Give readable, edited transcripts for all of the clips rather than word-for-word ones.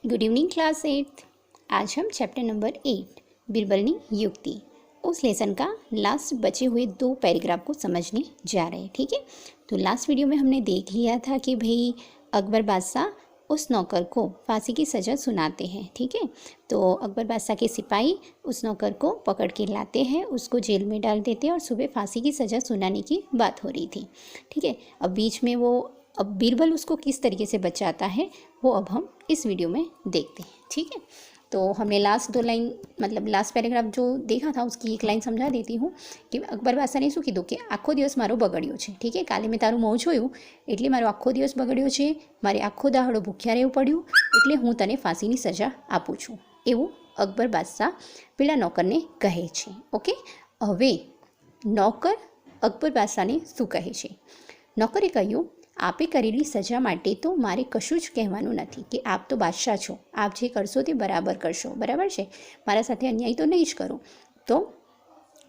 Good evening class 8। आज हम chapter number 8 बीरबलनी युक्ति उस लेसन का लास्ट बचे हुए 2 पैराग्राफ को समझने जा रहे हैं। ठीक है, तो लास्ट वीडियो में हमने देख लिया था कि भाई अकबर बादशाह उस नौकर को फांसी की सज़ा सुनाते हैं। ठीक है, तो अकबर बादशाह के सिपाही उस नौकर को पकड़ के लाते हैं, उसको जेल में डाल देते हैं और सुबह फांसी की सज़ा सुनाने की बात हो रही थी। ठीक है, अब बीच में अब बीरबल उसको किस तरीके से बचाता है वो अब हम इस वीडियो में देखते हैं। ठीक है, तो हमने लास्ट 2 लाइन मतलब लास्ट पैराग्राफ जो देखा था उसकी एक लाइन समझा देती हूँ कि अकबर बादશાहને શું કીધું કે આખો દિવસ મારો બગડ્યો છે। ठीक है, કાલે મેં તારું મોં જોયું એટલે મારો આખો દિવસ બગડ્યો છે, મારે આખો દાડો ભૂખ્યા રહેવું પડ્યું એટલે હું તને ફાંસીની સજા આપું છું, એવું અકબર બાદશાહ પેલા નોકરને કહે છે। ઓકે, હવે નોકર અકબર બાદશાહને શું કહે છે? નોકરે કહ્યું, આપે કરેલી સજા માટે તો મારે કશું જ કહેવાનું નથી કે આપ તો બાદશાહ છો, આપ જે કરશો તે બરાબર કરશો, બરાબર છે, મારા સાથે અન્યાય તો નહીં જ કરો, તો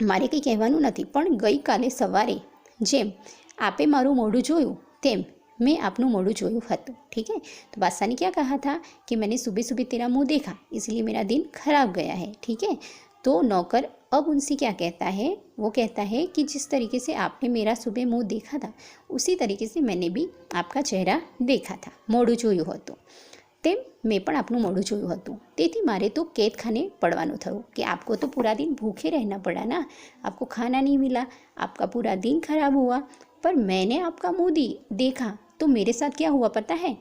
મારે કંઈ કહેવાનું નથી। પણ ગઈકાલે સવારે જેમ આપે મારું મોઢું જોયું તેમ मैं आपનું મોઢું જોયું હતું। ठीक है, तो बादशाह ने क्या कहा था कि मैंने सुबह सुबह तेरा मुंह देखा इसलिए मेरा दिन खराब गया है। ठीक है, तो नौकर अब उनसे क्या कहता है? वो कहता है कि जिस तरीके से आपने मेरा सुबह मुंह देखा था उसी तरीके से मैंने भी आपका चेहरा देखा था, મોઢું જોયું હતું તેમ મેં પણ આપનું મોઢું જોયું હતું, તેથી મારે તો कैदखाने पड़वानुं થયું कि आपको तो पूरा दिन भूखे रहना पड़ा ना, आपको खाना नहीं मिला, आपका पूरा दिन खराब हुआ, पर मैंने आपका मुंह देखा तो मेरे साथ क्या हुआ पता है?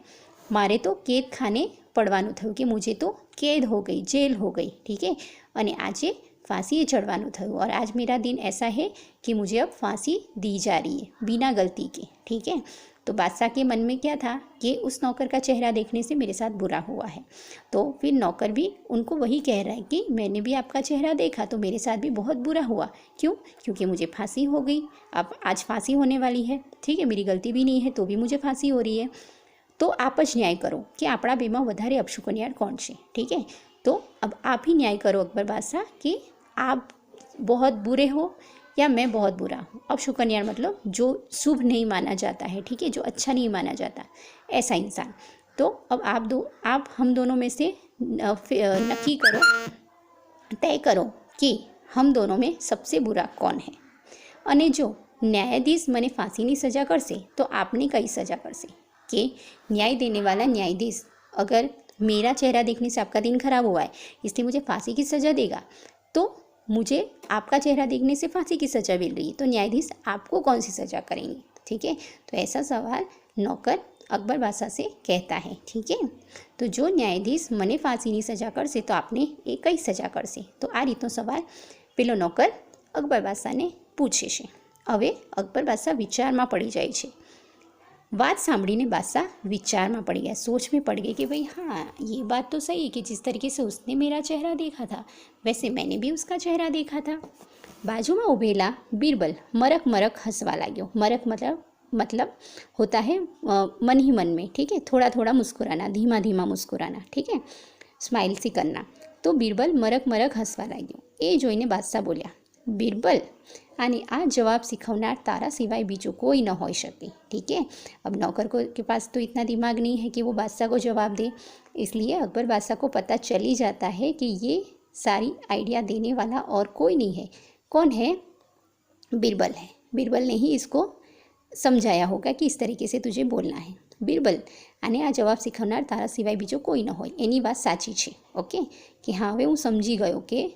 मारे तो कैदखाने पड़वानुं थयुं कि मुझे तो कैद हो गई, जेल हो गई। ठीक है, अने आजे फांसी चढ़वानुं थयुं और आज मेरा दिन ऐसा है कि मुझे अब फांसी दी जा रही है बिना गलती के। ठीक है, तो बादशाह के मन में क्या था कि उस नौकर का चेहरा देखने से मेरे साथ बुरा हुआ है, तो फिर नौकर भी उनको वही कह रहा है कि मैंने भी आपका चेहरा देखा तो मेरे साथ भी बहुत बुरा हुआ। क्यों? क्योंकि मुझे फांसी हो गई, अब आज फांसी होने वाली है। ठीक है, मेरी गलती भी नहीं है तो भी मुझे फांसी हो रही है, तो आप ज न्याय करो कि આપણા બેમાં વધારે અપશુકનિયાળ કોણ છે। ठीक है, तो अब आप ही न्याय करो अकबर बादशाह कि आप बहुत बुरे हो या मैं बहुत बुरा हूँ। अपशुकनियार मतलब जो शुभ नहीं माना जाता है, ठीक है, जो अच्छा नहीं माना जाता, ऐसा इंसान। तो अब आप हम दोनों में से नक्की करो, तय करो कि हम दोनों में सबसे बुरा कौन है। અને જો न्यायाधीश મને फांसीની सज़ा करશે तो आपने कई सज़ा करશે कि न्याय देने वाला न्यायाधीश अगर मेरा चेहरा देखने से आपका दिन खराब हुआ है इसलिए मुझे फांसी की सज़ा देगा, तो मुझे आपका चेहरा देखने से फांसी की सज़ा मिल रही है, तो न्यायाधीश आपको कौन सी सज़ा करेंगे? ठीक है, तो ऐसा सवाल नौकर अकबर बादशाह से कहता है। ठीक है, तो जो न्यायाधीश મને फांसीની સજા કરશે તો આપને એ કઈ સજા કરશે? તો આ રીતનો સવાલ પેલો નોકર અકબર બાદશાહને પૂછે છે। હવે અકબર બાદશાહ વિચારમાં પડી જાય છે। बात સાંભળીને बादशाह विचार में पड़ गया, सोच में पड़ गए कि भाई हाँ ये बात तो सही है कि जिस तरीके से उसने मेरा चेहरा देखा था वैसे मैंने भी उसका चेहरा देखा था। बाजू में उभेला बीरबल मरक मरक हंसवा लाग्यो। मरक मतलब होता है मन ही मन में। ठीक है, थोड़ा थोड़ा मुस्कुराना, धीमा धीमा मुस्कुराना। ठीक है, स्माइल सी करना। तो बीरबल मरक मरक हंसवा लाग्यो। ए जोईने बादशाह बोल्या, बीरबल आने आ जवाब सिखवनार तारा सिवाय बीजो कोई न हो सके। ठीक है, अब नौकर को के पास तो इतना दिमाग नहीं है कि वो बादशाह को जवाब दे, इसलिए अकबर बादशाह को पता चल ही जाता है कि ये सारी आइडिया देने वाला और कोई नहीं है। कौन है? बीरबल है। बीरबल ने ही इसको समझाया होगा कि इस तरीके से तुझे बोलना है। बीरबल आने आ जवाब सिखवनार तारा सिवाय बीजो कोई न होय, एनी बात साची छे। ओके, कि हाँ हवे हूँ समझी गयो कि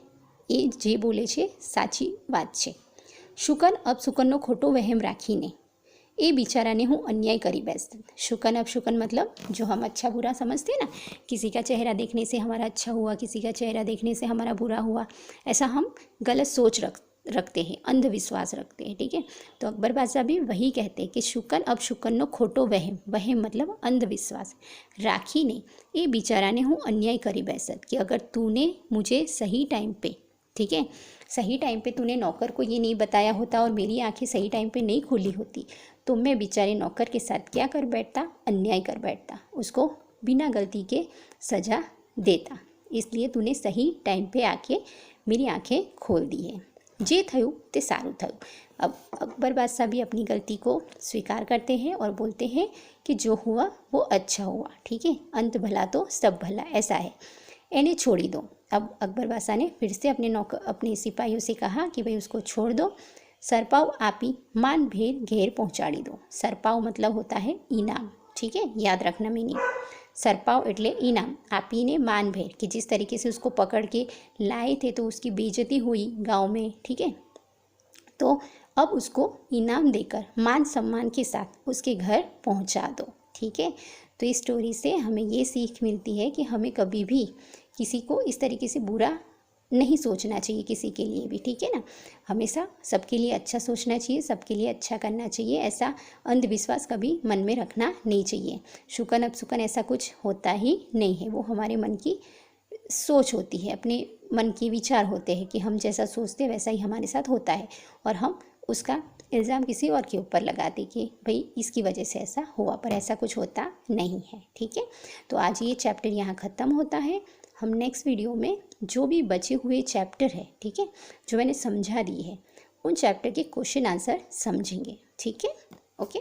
એ જે બોલે છે સાચી વાત છે। શુકન અપશુકનનો ખોટો વહેમ રાખીને એ બિચારાને હું अन्याय करी बैसता। शुकन अपशुकन मतलब जो हम अच्छा बुरा समझते हैं ना, किसी का चेहरा देखने से हमारा अच्छा हुआ, किसी का चेहरा देखने से हमारा बुरा हुआ, ऐसा हम गलत सोच रखते हैं, अंधविश्वास रखते हैं। ठीक है, तो अकबर बादशाह भी वही कहते हैं कि शुकन अपशुकनનો ખોટો વહેમ, वहम मतलब अंधविश्वास રાખીને એ બિચારાને હું अन्याय करी बैसत कि अगर तूने मुझे सही टाइम पे, ठीक है, सही टाइम पे तूने नौकर को ये नहीं बताया होता और मेरी आंखें सही टाइम पे नहीं खुली होती तो मैं बेचारे नौकर के साथ क्या कर बैठता? अन्याय कर बैठता, उसको बिना गलती के सज़ा देता। इसलिए तूने सही टाइम पे आके मेरी आंखें खोल दी है। जे थयुं ते सारूं थयुं, अब अकबर बादशाह भी अपनी गलती को स्वीकार करते हैं और बोलते हैं कि जो हुआ वो अच्छा हुआ, ठीक है, अंत भला तो सब भला, ऐसा है, इन्हें छोड़ी दो। अब अकबर बादशाह ने फिर से अपने सिपाहियों से कहा कि भाई उसको छोड़ दो। सरपाव आपी मान भेर घेर पहुंचाड़ी दो। सरपाव मतलब होता है इनाम, ठीक है, याद रखना मीनिंग। सरपाव एटले इनाम, आपी ने मान भेर कि जिस तरीके से उसको पकड़ के लाए थे तो उसकी बेइज्जती हुई गांव में, ठीक है, तो अब उसको इनाम देकर मान सम्मान के साथ उसके घर पहुंचा दो, ठीक है। तो इस स्टोरी से हमें ये सीख मिलती है कि हमें कभी भी किसी को इस तरीके से बुरा नहीं सोचना चाहिए, किसी के लिए भी, ठीक है ना। हमेशा सबके लिए अच्छा सोचना चाहिए, सबके लिए अच्छा करना चाहिए। ऐसा अंधविश्वास कभी मन में रखना नहीं चाहिए। शुकन अपशुकन ऐसा कुछ होता ही नहीं है, वो हमारे मन की सोच होती है, अपने मन के विचार होते हैं कि हम जैसा सोचते हैं वैसा ही हमारे साथ होता है, और हम उसका इल्ज़ाम किसी और के ऊपर लगाते कि भाई इसकी वजह से ऐसा हुआ, पर ऐसा कुछ होता नहीं है, ठीक है। तो आज ये चैप्टर यहाँ ख़त्म होता है। हम नेक्स्ट वीडियो में जो भी बचे हुए चैप्टर है, ठीक है, जो मैंने समझा दी है, उन चैप्टर के क्वेश्चन आंसर समझेंगे, ठीक है। Okay,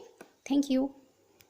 thank you.